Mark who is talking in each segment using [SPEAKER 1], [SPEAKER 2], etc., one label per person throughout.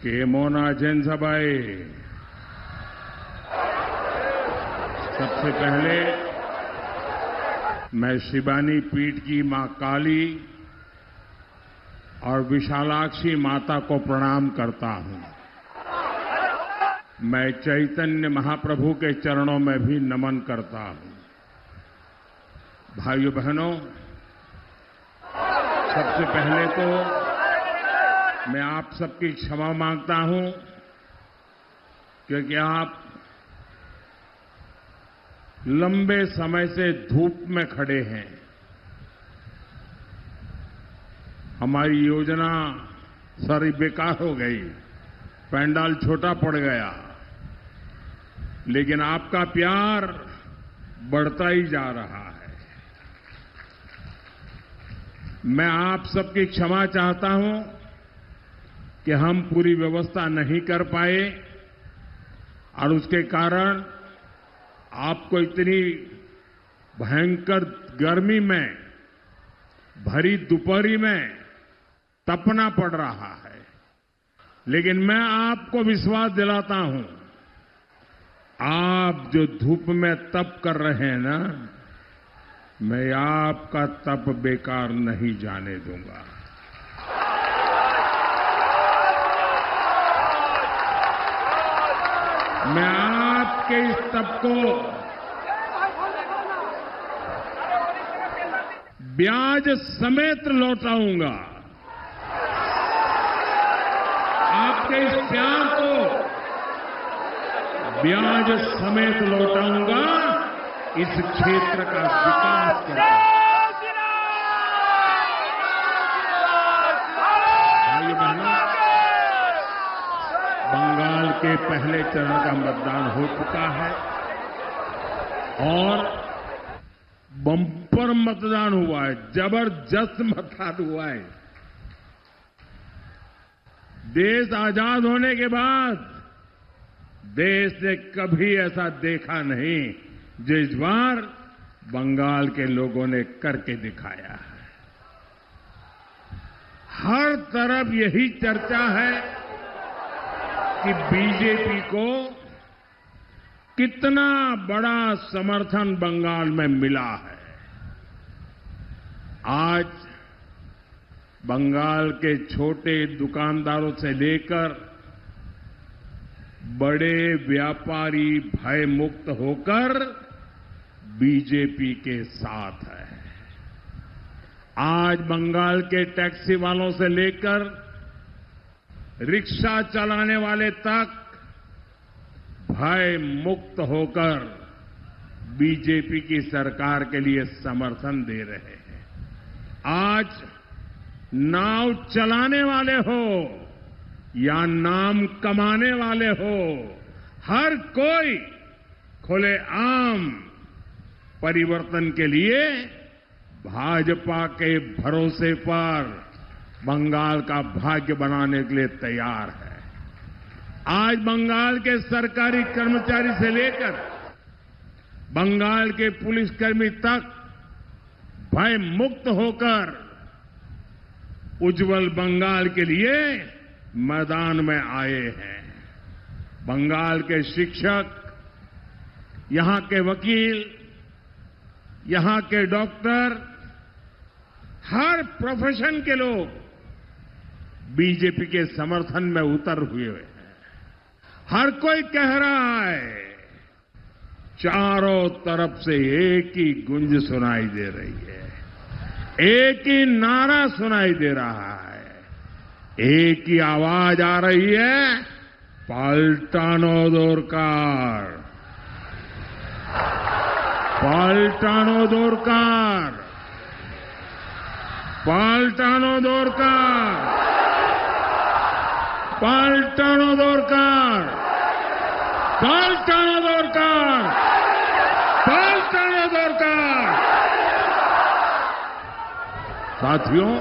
[SPEAKER 1] केमोना जैन सभाई। सबसे पहले मैं शिवानी पीठ की मां काली और विशालाक्षी माता को प्रणाम करता हूं। मैं चैतन्य महाप्रभु के चरणों में भी नमन करता हूं। भाइयों बहनों, सबसे पहले तो मैं आप सबकी क्षमा मांगता हूं क्योंकि आप लंबे समय से धूप में खड़े हैं। हमारी योजना सारी बेकार हो गई, पंडाल छोटा पड़ गया, लेकिन आपका प्यार बढ़ता ही जा रहा है। मैं आप सबकी क्षमा चाहता हूं कि हम पूरी व्यवस्था नहीं कर पाए और उसके कारण आपको इतनी भयंकर गर्मी में भरी दोपहरी में तपना पड़ रहा है। लेकिन मैं आपको विश्वास दिलाता हूं, आप जो धूप में तप कर रहे हैं ना, मैं आपका तप बेकार नहीं जाने दूंगा। मैं आपके इस तप को ब्याज समेत लौटाऊंगा। आपके इस प्यार को ब्याज समेत लौटाऊंगा। इस क्षेत्र का विकास करता भाइयों बहनों, बंगाल के पहले चरण का मतदान हो चुका है और बम्पर मतदान हुआ है, जबरदस्त मतदान हुआ है। देश आजाद होने के बाद देश ने कभी ऐसा देखा नहीं जो इस बार बंगाल के लोगों ने करके दिखाया है। हर तरफ यही चर्चा है कि बीजेपी को कितना बड़ा समर्थन बंगाल में मिला है। आज बंगाल के छोटे दुकानदारों से लेकर बड़े व्यापारी भय मुक्त होकर बीजेपी के साथ है। आज बंगाल के टैक्सी वालों से लेकर रिक्शा चलाने वाले तक भय मुक्त होकर बीजेपी की सरकार के लिए समर्थन दे रहे हैं। आज नाव चलाने वाले हो या नाम कमाने वाले हो, हर कोई खुलेआम परिवर्तन के लिए भाजपा के भरोसे पर बंगाल का भाग्य बनाने के लिए तैयार है। आज बंगाल के सरकारी कर्मचारी से लेकर बंगाल के पुलिसकर्मी तक भय मुक्त होकर उज्जवल बंगाल के लिए मैदान में आए हैं। बंगाल के शिक्षक, यहां के वकील, यहां के डॉक्टर, हर प्रोफेशन के लोग बीजेपी के समर्थन में उतर हुए हैं। हर कोई कह रहा है, चारों तरफ से एक ही गुंज सुनाई दे रही है, एक ही नारा सुनाई दे रहा है, एक ही आवाज आ रही है, पाल्टानो दोरकार, पाल्टानो दोरकार, पाल्टानो दोरकार, पाल्टानो दोरकार, पाल्टानो दोरकार, पाल्टानो दोरकार। साथियों,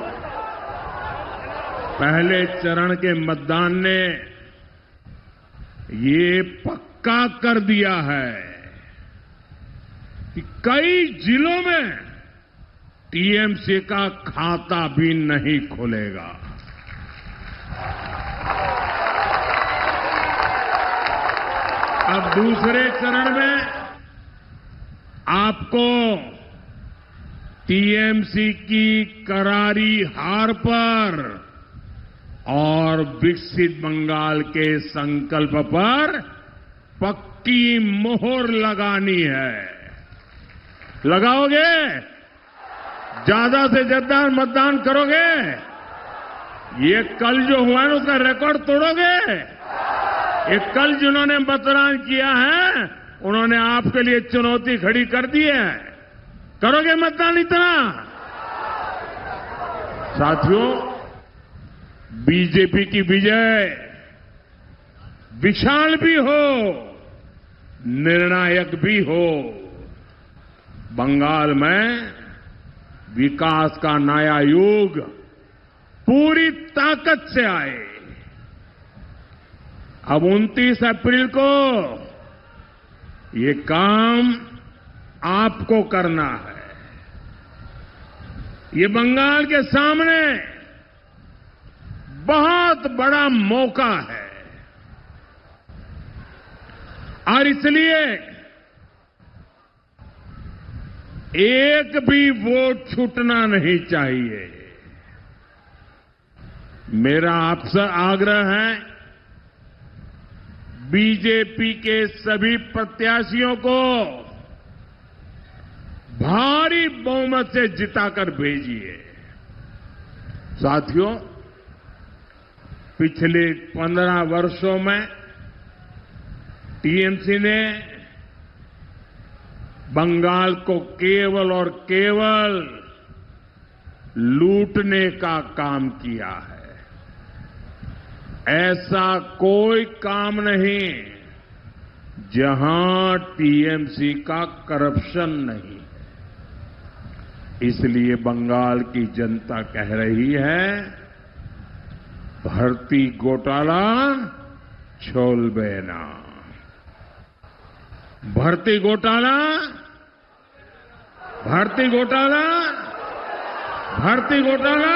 [SPEAKER 1] पहले चरण के मतदान ने ये पक्का कर दिया है कि कई जिलों में टीएमसी का खाता भी नहीं खुलेगा। अब दूसरे चरण में आपको टीएमसी की करारी हार पर और विकसित बंगाल के संकल्प पर पक्की मोहर लगानी है। लगाओगे? ज्यादा से ज्यादा मतदान करोगे? ये कल जो हुआ है उसका रिकॉर्ड तोड़ोगे? ये कल जिन्होंने मतदान किया है उन्होंने आपके लिए चुनौती खड़ी कर दी है। करोगे मतदान इतना? साथियों, बीजेपी की विजय विशाल भी हो, निर्णायक भी हो। बंगाल में विकास का नया युग पूरी ताकत से आए। अब 29 अप्रैल को ये काम आपको करना है। ये बंगाल के सामने बहुत बड़ा मौका है और इसलिए एक भी वोट छूटना नहीं चाहिए। मेरा आपसे आग्रह है, बीजेपी के सभी प्रत्याशियों को भारी बहुमत से जिताकर भेजिए। साथियों, पिछले 15 वर्षों में टीएमसी ने बंगाल को केवल और केवल लूटने का काम किया है। ऐसा कोई काम नहीं जहां टीएमसी का करप्शन नहीं है। इसलिए बंगाल की जनता कह रही है, भर्ती घोटाला छोड़बे ना। भर्ती घोटाला, भर्ती घोटाला, भर्ती घोटाला,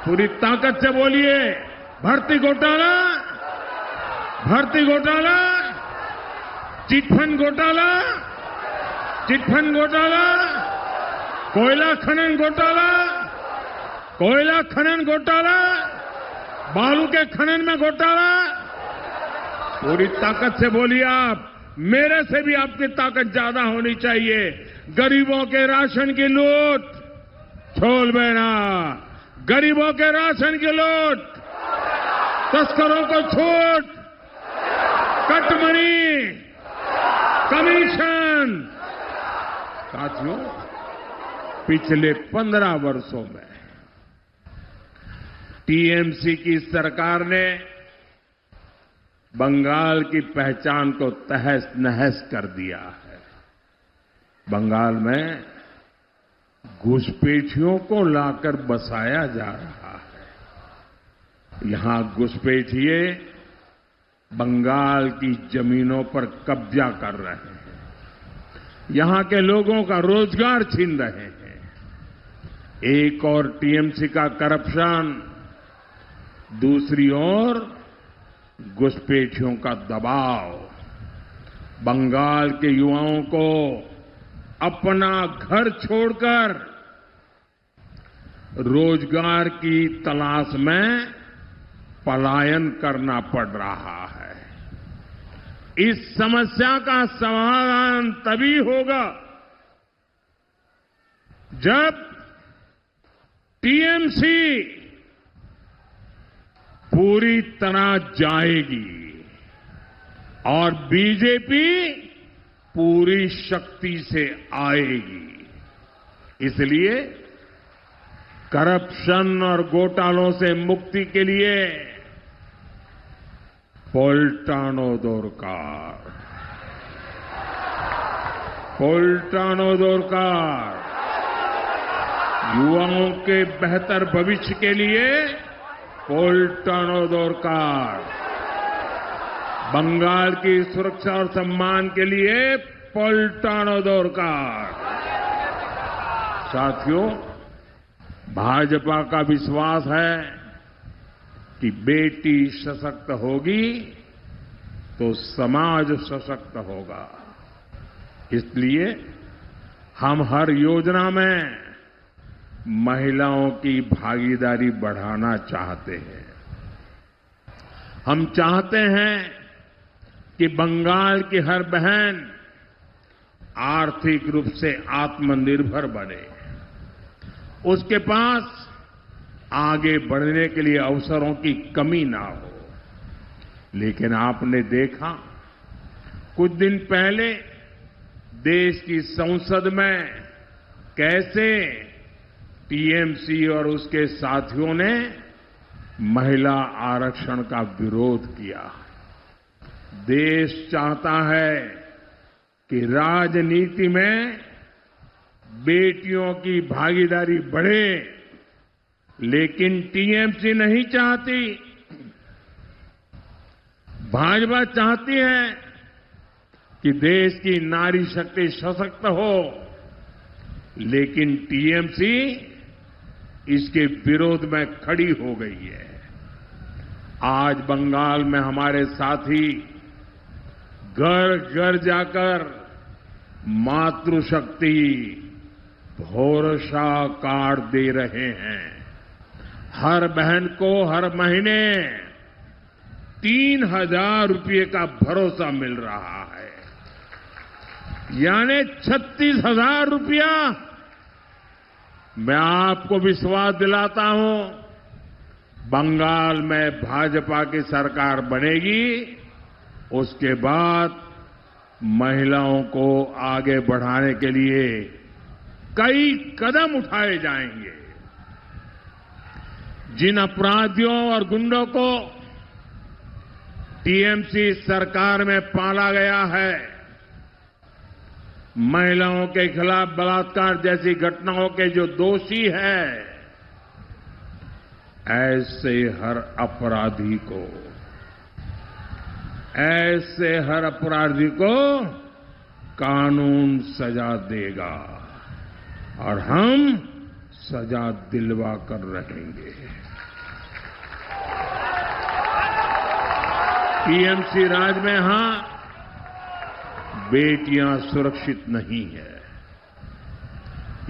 [SPEAKER 1] पूरी ताकत से बोलिए, भर्ती घोटाला, भर्ती घोटाला, चिटफंड घोटाला, चिटफंड घोटाला, कोयला खनन घोटाला, कोयला खनन घोटाला, बालू के खनन में घोटाला। पूरी ताकत से बोलिए आप, मेरे से भी आपकी ताकत ज्यादा होनी चाहिए। गरीबों के राशन की लूट छोड़बे ना। गरीबों के राशन की लूट, तस्करों को छूट, कटमनी, कमीशन। साथियों, पिछले 15 वर्षों में टीएमसी की सरकार ने बंगाल की पहचान को तहस नहस कर दिया है। बंगाल में घुसपैठियों को लाकर बसाया जा रहा है। यहां घुसपैठिए बंगाल की जमीनों पर कब्जा कर रहे हैं, यहां के लोगों का रोजगार छीन रहे हैं। एक और टीएमसी का करप्शन, दूसरी ओर घुसपैठियों का दबाव बंगाल के युवाओं को अपना घर छोड़कर रोजगार की तलाश में पलायन करना पड़ रहा है। इस समस्या का समाधान तभी होगा जब टीएमसी पूरी तरह जाएगी और बीजेपी पूरी शक्ति से आएगी। इसलिए करप्शन और घोटालों से मुक्ति के लिए पोल्टानो दोरकार, पोल्टानो दोरकार। युवाओं के बेहतर भविष्य के लिए पोल्टानो दोरकार। बंगाल की सुरक्षा और सम्मान के लिए पोल्टानो दोरकार। साथियों, भाजपा का विश्वास है कि बेटी सशक्त होगी तो समाज सशक्त होगा। इसलिए हम हर योजना में महिलाओं की भागीदारी बढ़ाना चाहते हैं। हम चाहते हैं कि बंगाल की हर बहन आर्थिक रूप से आत्मनिर्भर बने, उसके पास आगे बढ़ने के लिए अवसरों की कमी ना हो। लेकिन आपने देखा कुछ दिन पहले देश की संसद में कैसे टीएमसी और उसके साथियों ने महिला आरक्षण का विरोध किया। देश चाहता है कि राजनीति में बेटियों की भागीदारी बढ़े, लेकिन टीएमसी नहीं चाहती। भाजपा चाहती है कि देश की नारी शक्ति सशक्त हो, लेकिन टीएमसी इसके विरोध में खड़ी हो गई है। आज बंगाल में हमारे साथी घर घर जाकर मातृशक्ति भरोसा कार्ड दे रहे हैं। हर बहन को हर महीने 3,000 रुपये का भरोसा मिल रहा है, यानी 36,000 रुपया। मैं आपको विश्वास दिलाता हूं, बंगाल में भाजपा की सरकार बनेगी, उसके बाद महिलाओं को आगे बढ़ाने के लिए कई कदम उठाए जाएंगे। जिन अपराधियों और गुंडों को टीएमसी सरकार में पाला गया है, महिलाओं के खिलाफ बलात्कार जैसी घटनाओं के जो दोषी हैं, ऐसे हर अपराधी को कानून सजा देगा और हम सजा दिलवा कर रहेंगे। टीएमसी राज में हां बेटियां सुरक्षित नहीं है,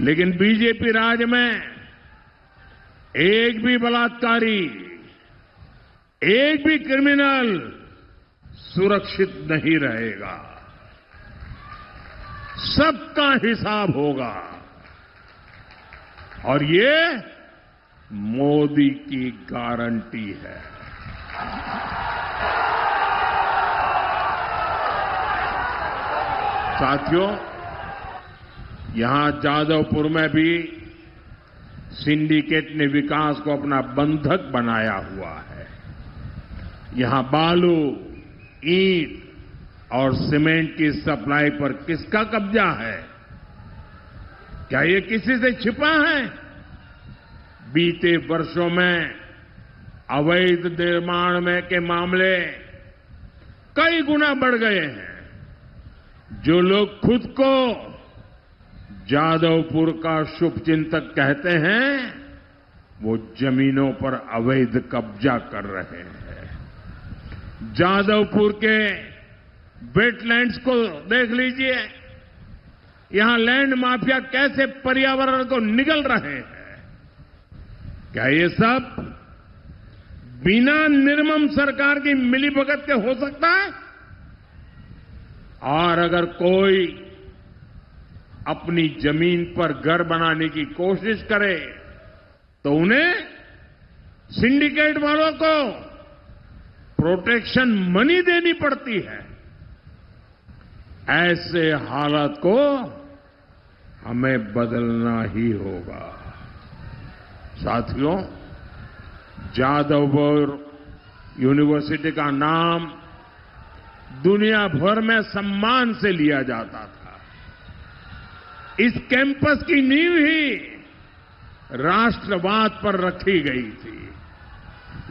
[SPEAKER 1] लेकिन बीजेपी राज में एक भी बलात्कारी, एक भी क्रिमिनल सुरक्षित नहीं रहेगा। सबका हिसाब होगा और ये मोदी की गारंटी है। साथियों, यहां जादवपुर में भी सिंडिकेट ने विकास को अपना बंधक बनाया हुआ है। यहां बालू, ईंट और सीमेंट की सप्लाई पर किसका कब्जा है? क्या ये किसी से छिपा है? बीते वर्षों में अवैध निर्माण में के मामले कई गुना बढ़ गए हैं। जो लोग खुद को जादवपुर का शुभचिंतक कहते हैं, वो जमीनों पर अवैध कब्जा कर रहे हैं। जादवपुर के वेटलैंड्स को देख लीजिए, यहां लैंड माफिया कैसे पर्यावरण को निगल रहे हैं। क्या ये सब बिना निर्मम सरकार की मिलीभगत के हो सकता है? और अगर कोई अपनी जमीन पर घर बनाने की कोशिश करे तो उन्हें सिंडिकेट वालों को प्रोटेक्शन मनी देनी पड़ती है। ऐसे हालात को हमें बदलना ही होगा। साथियों, जादवपुर यूनिवर्सिटी का नाम दुनिया भर में सम्मान से लिया जाता था। इस कैंपस की नींव ही राष्ट्रवाद पर रखी गई थी,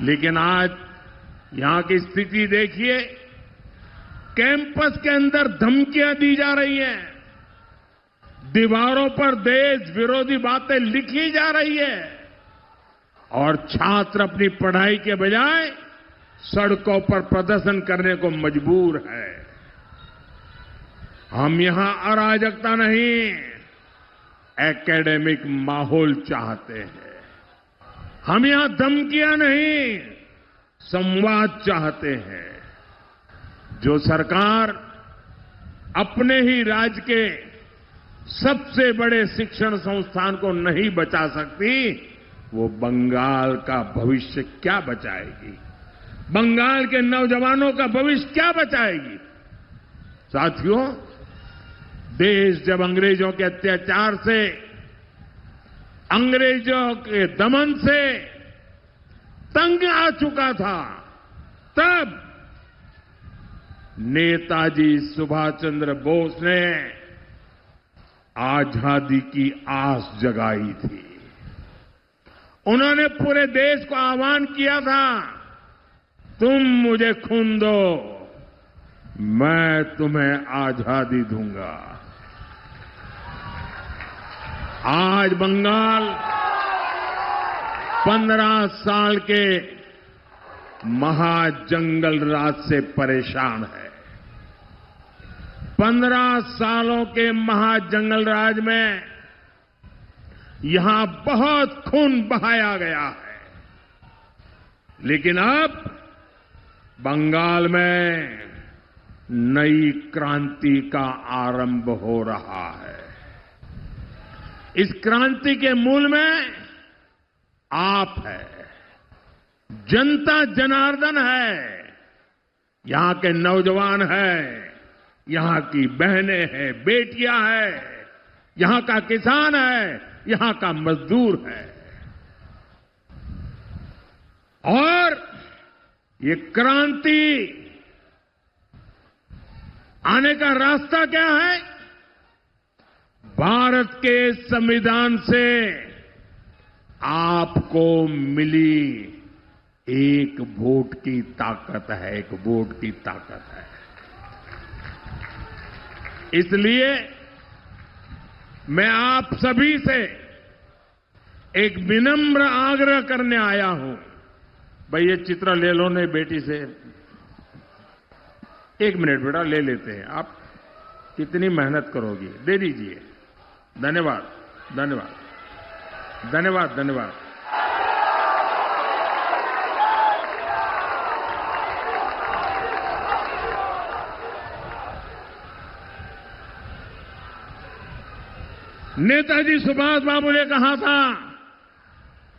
[SPEAKER 1] लेकिन आज यहां की स्थिति देखिए। कैंपस के अंदर धमकियां दी जा रही हैं, दीवारों पर देश विरोधी बातें लिखी जा रही है और छात्र अपनी पढ़ाई के बजाय सड़कों पर प्रदर्शन करने को मजबूर है। हम यहां अराजकता नहीं, एकेडमिक माहौल चाहते हैं। हम यहां धमकियां नहीं, संवाद चाहते हैं। जो सरकार अपने ही राज्य के सबसे बड़े शिक्षण संस्थान को नहीं बचा सकती, वो बंगाल का भविष्य क्या बचाएगी? बंगाल के नौजवानों का भविष्य क्या बचाएगी? साथियों, देश जब अंग्रेजों के अत्याचार से, अंग्रेजों के दमन से तंग आ चुका था, तब नेताजी सुभाष चंद्र बोस ने आजादी की आस जगाई थी। उन्होंने पूरे देश को आह्वान किया था, तुम मुझे खून दो, मैं तुम्हें आजादी दूंगा। आज बंगाल 15 साल के महाजंगल राज से परेशान है। 15 सालों के महाजंगल राज में यहां बहुत खून बहाया गया है, लेकिन अब बंगाल में नई क्रांति का आरंभ हो रहा है। इस क्रांति के मूल में आप है, जनता जनार्दन है, यहां के नौजवान है, यहां की बहनें हैं, बेटियां हैं, यहां का किसान है, यहां का मजदूर है। और ये क्रांति आने का रास्ता क्या है? भारत के संविधान से आपको मिली एक वोट की ताकत है, एक वोट की ताकत है। इसलिए मैं आप सभी से एक विनम्र आग्रह करने आया हूं। भाई ये चित्र ले लो ने बेटी से, 1 मिनट बेटा ले लेते हैं, आप कितनी मेहनत करोगी, दे दीजिए। धन्यवाद, धन्यवाद, धन्यवाद, धन्यवाद। नेताजी सुभाष बाबू ने कहा था,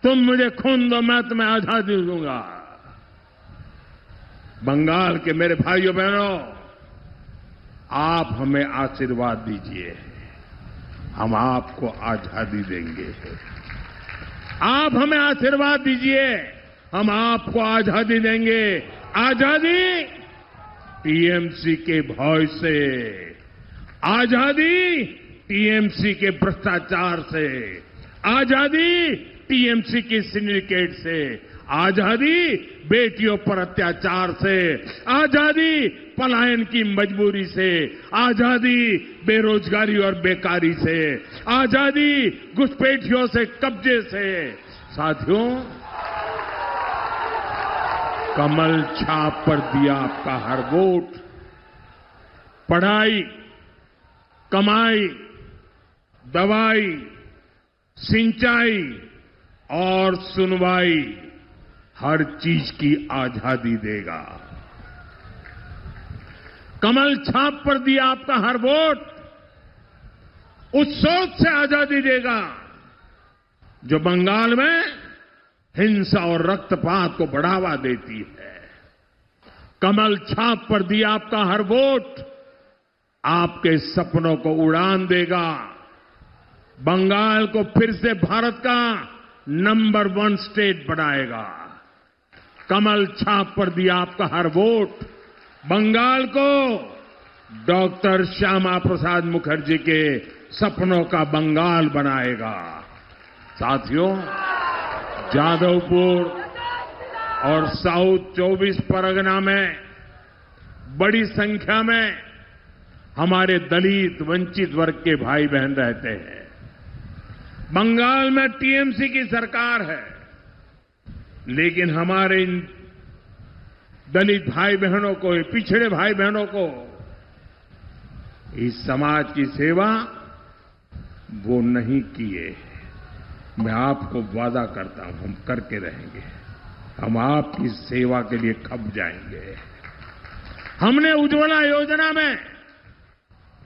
[SPEAKER 1] तुम मुझे खून दो, मैं तुम्हें आजादी दूंगा। बंगाल के मेरे भाइयों बहनों, आप हमें आशीर्वाद दीजिए, हम आपको आजादी देंगे। आप हमें आशीर्वाद दीजिए, हम आपको आजादी देंगे। आजादी टीएमसी के भय से, आजादी टीएमसी के भ्रष्टाचार से, आजादी टीएमसी की सिंडिकेट से, आजादी बेटियों पर अत्याचार से, आजादी पलायन की मजबूरी से, आजादी बेरोजगारी और बेकारी से, आजादी घुसपैठियों से, कब्जे से। साथियों, कमल छाप पर दिया आपका हर वोट पढ़ाई, कमाई, दवाई, सिंचाई और सुनवाई, हर चीज की आजादी देगा। कमल छाप पर दिया आपका हर वोट उस सोच से आजादी देगा जो बंगाल में हिंसा और रक्तपात को बढ़ावा देती है। कमल छाप पर दिया आपका हर वोट आपके सपनों को उड़ान देगा, बंगाल को फिर से भारत का नंबर 1 स्टेट बनाएगा। कमल छाप पर दिया आपका हर वोट बंगाल को डॉक्टर श्यामा प्रसाद मुखर्जी के सपनों का बंगाल बनाएगा। साथियों, जादवपुर और साउथ 24 परगना में बड़ी संख्या में हमारे दलित वंचित वर्ग के भाई बहन रहते हैं। बंगाल में टीएमसी की सरकार है, लेकिन हमारे इन दलित भाई बहनों को, पिछड़े भाई बहनों को इस समाज की सेवा वो नहीं किए। मैं आपको वादा करता हूं, हम करके रहेंगे। हम आपकी सेवा के लिए खप जाएंगे। हमने उज्ज्वला योजना में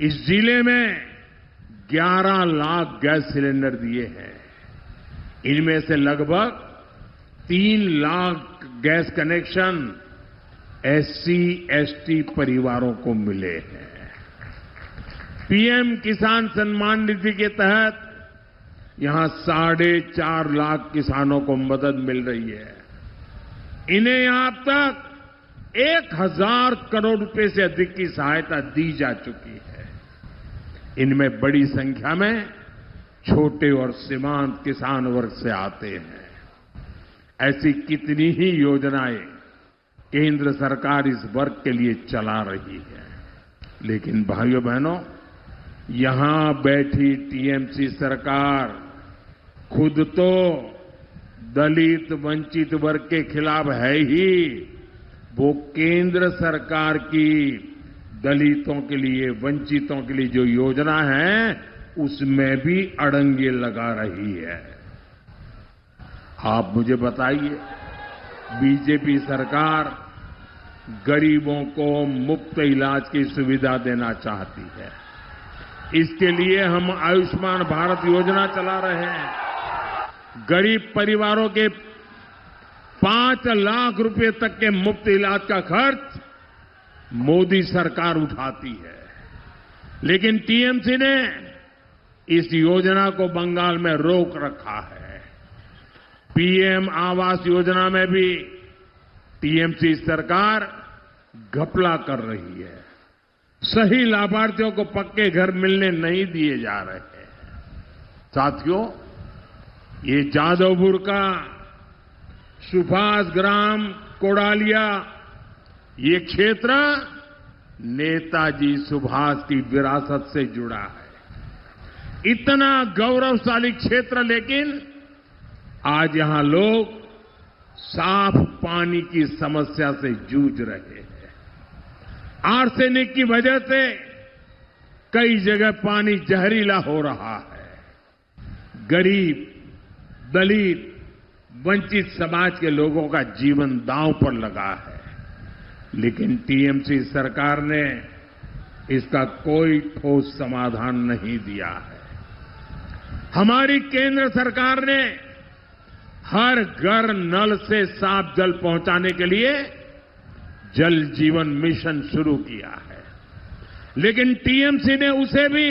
[SPEAKER 1] इस जिले में 11 लाख गैस सिलेंडर दिए हैं। इनमें से लगभग 3 lakh gas connection SC ST परिवारों को मिले हैं। पीएम किसान सम्मान निधि के तहत यहां 4.5 लाख किसानों को मदद मिल रही है। इन्हें यहां अब तक 1000 करोड़ रुपए से अधिक की सहायता दी जा चुकी है। इनमें बड़ी संख्या में छोटे और सीमांत किसान वर्ग से आते हैं। ऐसी कितनी ही योजनाएं केंद्र सरकार इस वर्ग के लिए चला रही है। लेकिन भाइयों बहनों, यहां बैठी टीएमसी सरकार खुद तो दलित वंचित वर्ग के खिलाफ है ही, वो केंद्र सरकार की दलितों के लिए, वंचितों के लिए जो योजना है उसमें भी अड़ंगे लगा रही है। आप मुझे बताइए, बीजेपी सरकार गरीबों को मुफ्त इलाज की सुविधा देना चाहती है। इसके लिए हम आयुष्मान भारत योजना चला रहे हैं। गरीब परिवारों के 5 लाख रुपए तक के मुफ्त इलाज का खर्च मोदी सरकार उठाती है। लेकिन टीएमसी ने इस योजना को बंगाल में रोक रखा है। पीएम आवास योजना में भी टीएमसी सरकार घपला कर रही है। सही लाभार्थियों को पक्के घर मिलने नहीं दिए जा रहे हैं। साथियों, ये जादवपुर का सुभाष ग्राम कोडालिया, ये क्षेत्र नेताजी सुभाष की विरासत से जुड़ा है। इतना गौरवशाली क्षेत्र, लेकिन आज यहां लोग साफ पानी की समस्या से जूझ रहे हैं। आर्सेनिक की वजह से कई जगह पानी जहरीला हो रहा है। गरीब, दलित, वंचित समाज के लोगों का जीवन दांव पर लगा है। लेकिन टीएमसी सरकार ने इसका कोई ठोस समाधान नहीं दिया है। हमारी केंद्र सरकार ने हर घर नल से साफ जल पहुंचाने के लिए जल जीवन मिशन शुरू किया है। लेकिन टीएमसी ने उसे भी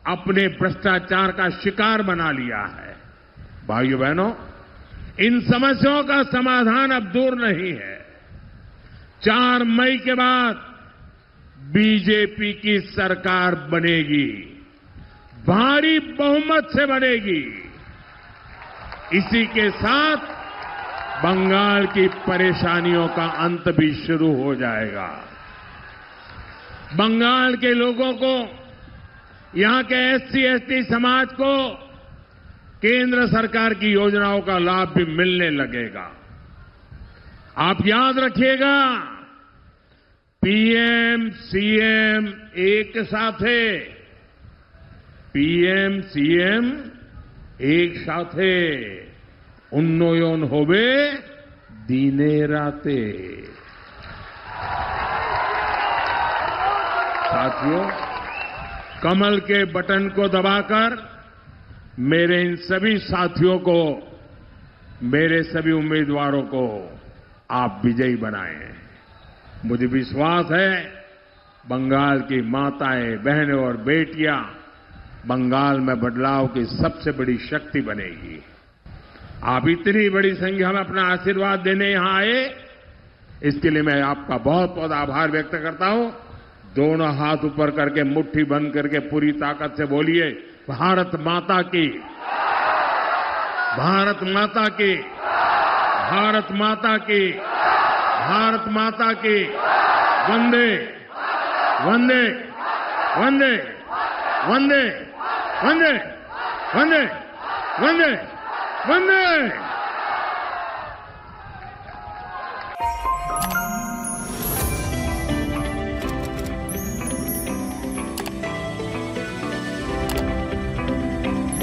[SPEAKER 1] अपने भ्रष्टाचार का शिकार बना लिया है। भाइयों बहनों, इन समस्याओं का समाधान अब दूर नहीं है। 4 मई के बाद बीजेपी की सरकार बनेगी, भारी बहुमत से बनेगी। इसी के साथ बंगाल की परेशानियों का अंत भी शुरू हो जाएगा। बंगाल के लोगों को, यहां के एससी एसटी समाज को केंद्र सरकार की योजनाओं का लाभ भी मिलने लगेगा। आप याद रखिएगा, पीएम सीएम एक साथ है। पीएम सीएम एक साथ है। उन्नयन होवे दीने राते। साथियों, कमल के बटन को दबाकर मेरे इन सभी साथियों को, मेरे सभी उम्मीदवारों को आप विजयी बनाएं। मुझे विश्वास है बंगाल की माताएं, बहनें और बेटियां बंगाल में बदलाव की सबसे बड़ी शक्ति बनेगी। आप इतनी बड़ी संख्या में अपना आशीर्वाद देने यहां आए, इसके लिए मैं आपका बहुत बहुत आभार व्यक्त करता हूं। दोनों हाथ ऊपर करके, मुट्ठी बंद करके पूरी ताकत से बोलिए, भारत माता की, भारत माता की, भारत माता की, भारत माता की। वंदे वंदे वंदे वंदे वंदे वंदे वंदे वंदे